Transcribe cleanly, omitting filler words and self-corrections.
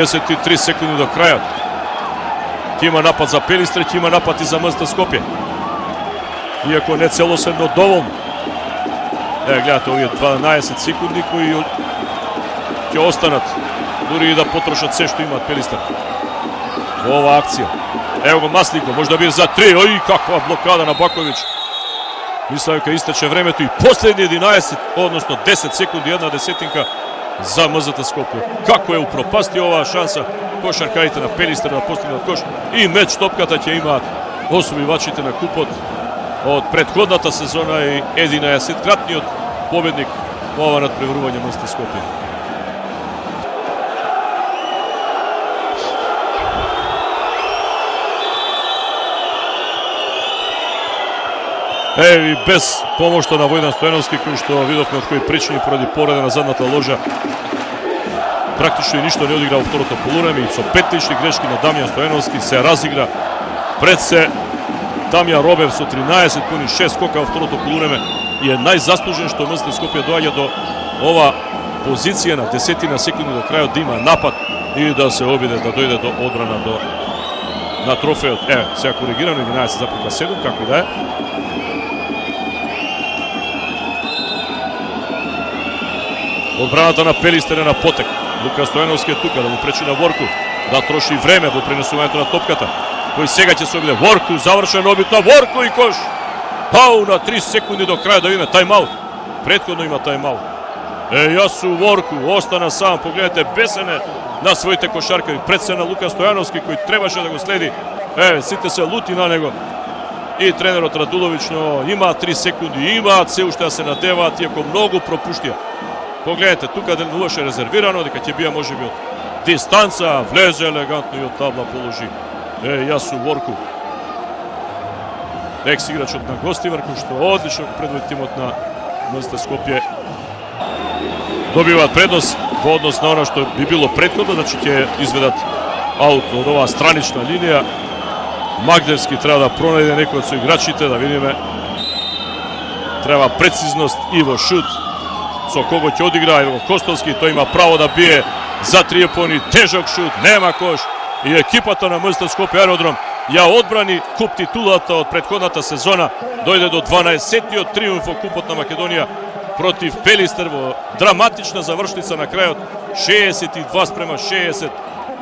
33 секунди до крајот. Ќе има напад за Пелистер, ќе има напад и за МСТ Скопје. Иако не целосно доволно. Гледате овие 12 секунди кои ќе останат, дури и да потрошат се што имаат Пелистер. Во оваа акција. Ево го Маслико, може да биде за 3. Ој, каква блокада на Баковиќ. Мислам дека истече времето и последни 11, односно 10 секунди, една десетинка за МЗТ Скопје. Како е упропасти оваа шанса кошаркарите на Пелистер да постигнат кош и меч топката ќе имаат освојувачите на купот од претходната сезона и 11-кратниот победник во ова надпреварување МЗТ Скопје. И без помошта на Војдан Стојановски, кој што видовме од кои причини поради повреда на задната ложа практично и ништо не одигра во второто полувреме и со 5 лични грешки на Дамјан Стојановски се разигра пред се Дамјан Робев со 13 пуни 6 скока во второто полувреме и е најзаслужен што МЗТ Скопје доаѓа до ова позиција на 10 секунди до крајот да има напад и да се обиде да дојде до одбрана на трофеот. Сега коригирано 11,7, како и да е. Одбраната на Пелистер е на потек. Лука Стојановски е тука да му пречи на Ворку да троши време во пренесувањето на топката. Кој сега ќе се обиде. Ворку, завршен обид на Ворку и кош. Пау на 3 секунди до крај да има тајмаут. Претходно има тајмаут. Јасу Ворку остана сам. Погледнете, бесен е на своите кошаркари. Пред се на Лука Стојановски кој требаше да го следи. Сите се лути на него. И тренерот Радуловиќ, но има 3 секунди, имаат се уште да се надеваат, иако многу пропуштија. Погледнете, тука делуваше резервирано, дека ќе бија можеби од дистанца, влезе елегантно и од табла положи. Јасу Ворку. Екс-играчот на Гостивар, кој што одлично предводи тимот на МЗТ Скопје. Добиваат предност во однос на она што би било претходно, значи ќе изведат аут од оваа странична линија. Магдевски треба да пронајде некој од соиграчите, да видиме. Треба прецизност и во шут. Со кого ќе одигра, ево Костовски, тој има право да бие за триопони, тежок шут, нема кош. И екипата на МЗТ Скопје Аеродром ја одбрани куп титулата од претходната сезона, дојде до 12-тиот триумф во Купот на Македонија против Пелистер во драматична завршница на крајот, 62:60.